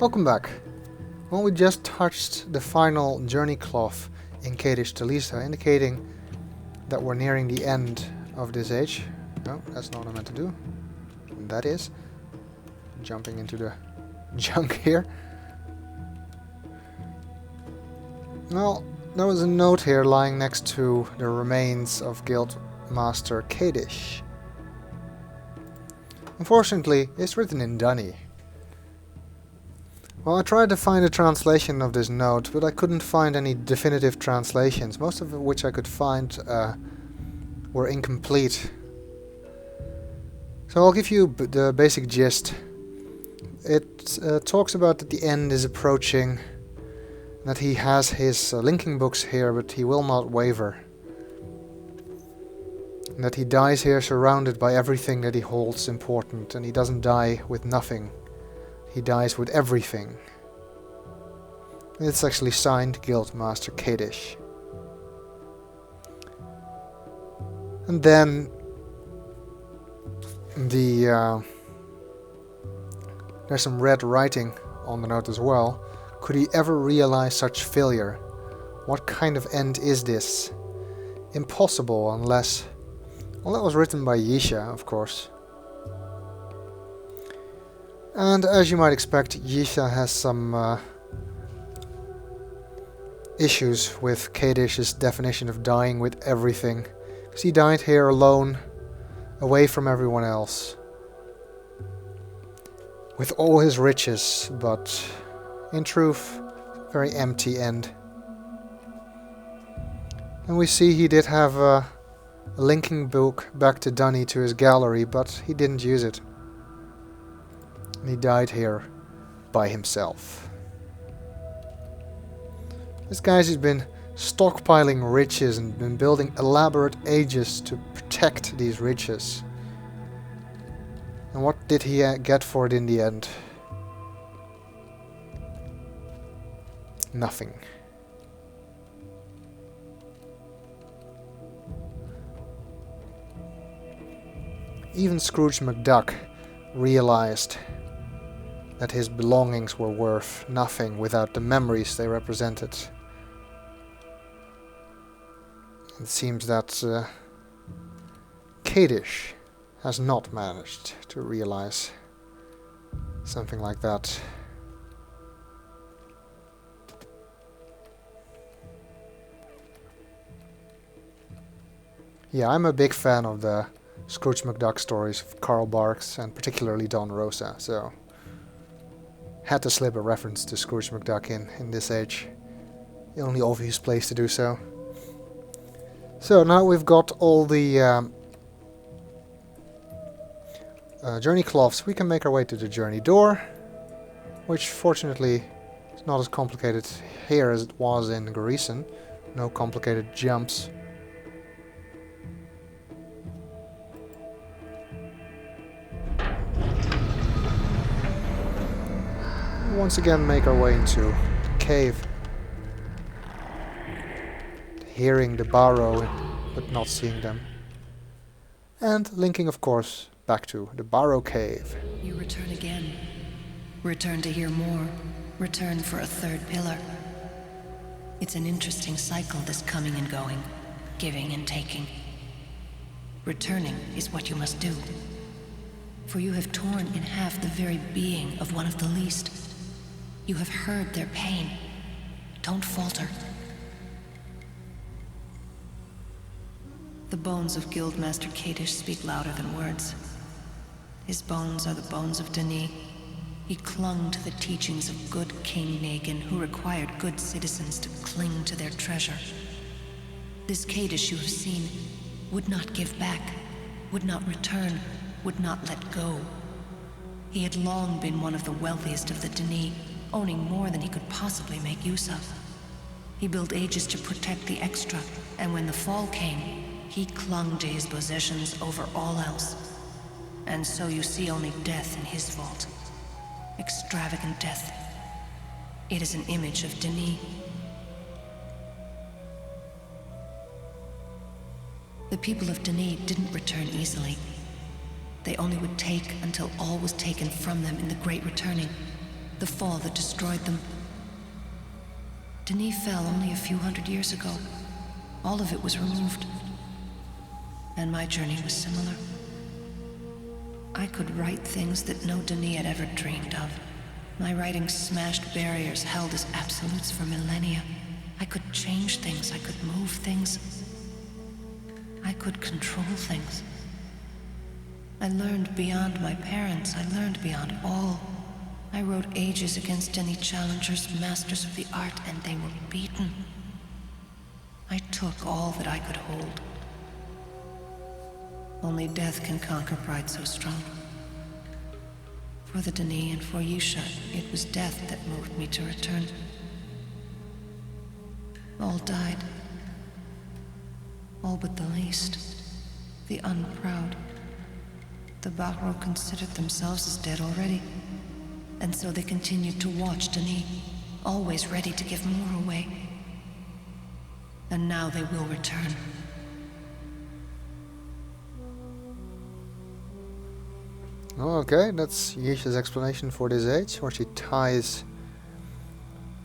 Welcome back. Well, we just touched the final journey cloth in Kadish Tolesa, indicating that we're nearing the end of this age. No, that's not what I meant to do. That is jumping into the junk here. Well, there was a note here lying next to the remains of Guild Master Kadish. Unfortunately, it's written in Dunny. Well, I tried to find a translation of this note, but I couldn't find any definitive translations, most of which I could find were incomplete. So I'll give you the basic gist. It talks about that the end is approaching, that he has his linking books here, but he will not waver. And that he dies here surrounded by everything that he holds important, and he doesn't die with nothing. He dies with everything. It's actually signed Guild Master Kadish. And then there's some red writing on the note as well. Could he ever realize such failure? What kind of end is this? Impossible unless... Well, that was written by Yeesha, of course. And as you might expect, Yeesha has some issues with Kadish's definition of dying with everything. Because he died here alone, away from everyone else. With all his riches, but in truth, very empty end. And we see he did have a linking book back to Dunny to his gallery, but he didn't use it. And he died here by himself. This guy's just been stockpiling riches and been building elaborate ages to protect these riches. And what did he get for it in the end? Nothing. Even Scrooge McDuck realized that his belongings were worth nothing without the memories they represented. It seems that Kadish has not managed to realize something like that. Yeah, I'm a big fan of the Scrooge McDuck stories of Karl Barks and particularly Don Rosa, so had to slip a reference to Scrooge McDuck in this age. The only obvious place to do so. So now we've got all the journey cloths. We can make our way to the journey door, which fortunately is not as complicated here as it was in Garrison. No complicated jumps. Once again make our way into the cave. Hearing the Barrow, but not seeing them. And linking, of course, back to the Barrow Cave. You return again. Return to hear more. Return for a third pillar. It's an interesting cycle, this coming and going, giving and taking. Returning is what you must do. For you have torn in half the very being of one of the least. You have heard their pain. Don't falter. The bones of Guildmaster Kadish speak louder than words. His bones are the bones of Denis. He clung to the teachings of good King Negan, who required good citizens to cling to their treasure. This Kadish you have seen would not give back, would not return, would not let go. He had long been one of the wealthiest of the Denis, owning more than he could possibly make use of. He built ages to protect the extra, and when the fall came, he clung to his possessions over all else. And so you see only death in his vault. Extravagant death. It is an image of Denis. The people of Denis didn't return easily. They only would take until all was taken from them in the Great Returning. the fall that destroyed them. Denis fell only a few hundred years ago. All of it was removed. And my journey was similar. I could write things that no Denis had ever dreamed of. My writing smashed barriers held as absolutes for millennia. I could change things, I could move things. I could control things. I learned beyond my parents, I learned beyond all. I wrote ages against any challengers, masters of the art, and they were beaten. I took all that I could hold. Only death can conquer pride so strong. For the Denis and for Yeesha, it was death that moved me to return. All died. All but the least. The unproud. The Bahro considered themselves as dead already. And so they continued to watch Denis, always ready to give more away. And now they will return. Okay, that's Yeesha's explanation for this age, where she ties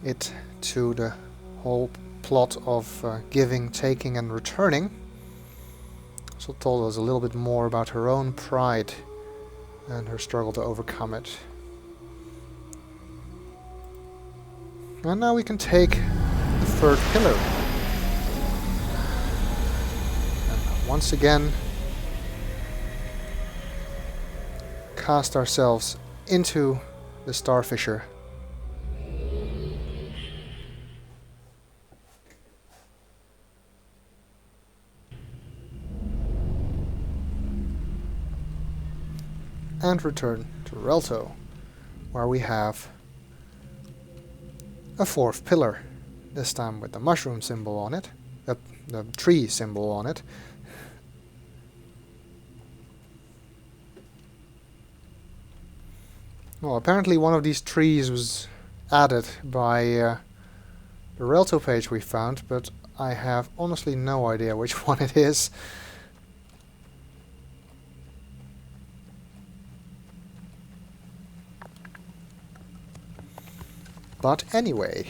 it to the whole plot of giving, taking and returning. Also told us a little bit more about her own pride and her struggle to overcome it. And now we can take the third pillar. And once again cast ourselves into the Starfisher. And return to Relto, where we have a fourth pillar, this time with the mushroom symbol on it, the tree symbol on it. Well, apparently one of these trees was added by the Relto page we found, but I have honestly no idea which one it is. But anyway.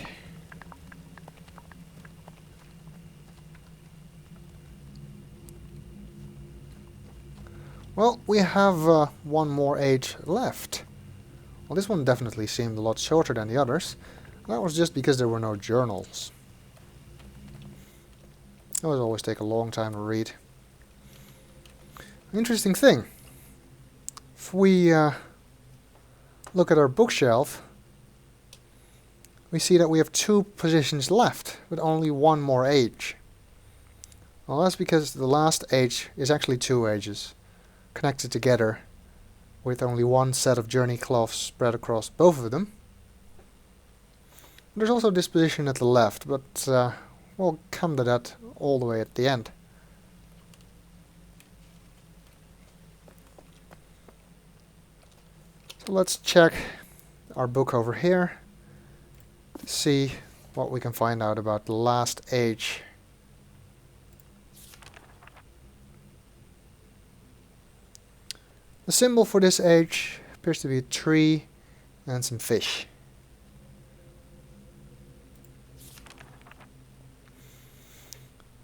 Well, we have one more age left. Well, this one definitely seemed a lot shorter than the others. That was just because there were no journals. Those always take a long time to read. Interesting thing. If we look at our bookshelf, we see that we have 2 positions left, with only one more age. Well, that's because the last age is actually 2 ages, connected together, with only one set of journey cloths spread across both of them. There's also this position at the left, but we'll come to that all the way at the end. So let's check our book over here, see what we can find out about the last age. The symbol for this age appears to be a tree and some fish.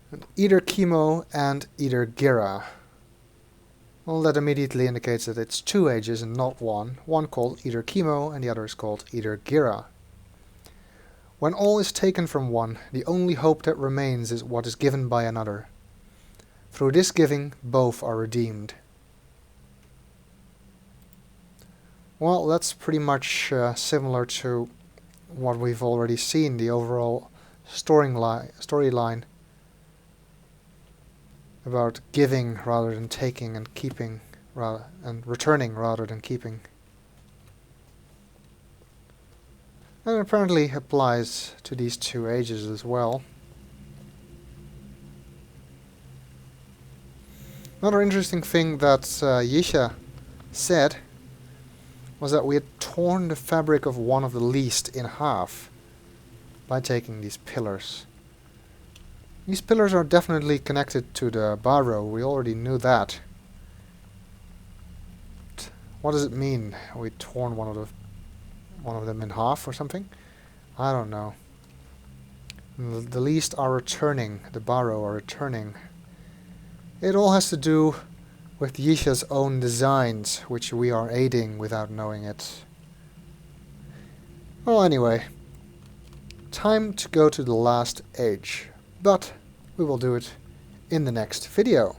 And either Chemo and either Gira. Well, that immediately indicates that it's 2 ages and not one. One called either Chemo and the other is called either Gira. When all is taken from one, the only hope that remains is what is given by another. Through this giving, both are redeemed. Well, that's pretty much similar to what we've already seen, the overall storyline about giving rather than taking, and keeping and returning rather than keeping. And it apparently applies to these 2 ages as well. Another interesting thing that Yeesha said was that we had torn the fabric of one of the least in half by taking these pillars. These pillars are definitely connected to the Bahro, we already knew that. What does it mean we torn one of the one of them in half or something. I don't know. The least are returning, the Barrow are returning. It all has to do with Yeesha's own designs, which we are aiding without knowing it. Well, anyway, time to go to the last age, but we will do it in the next video.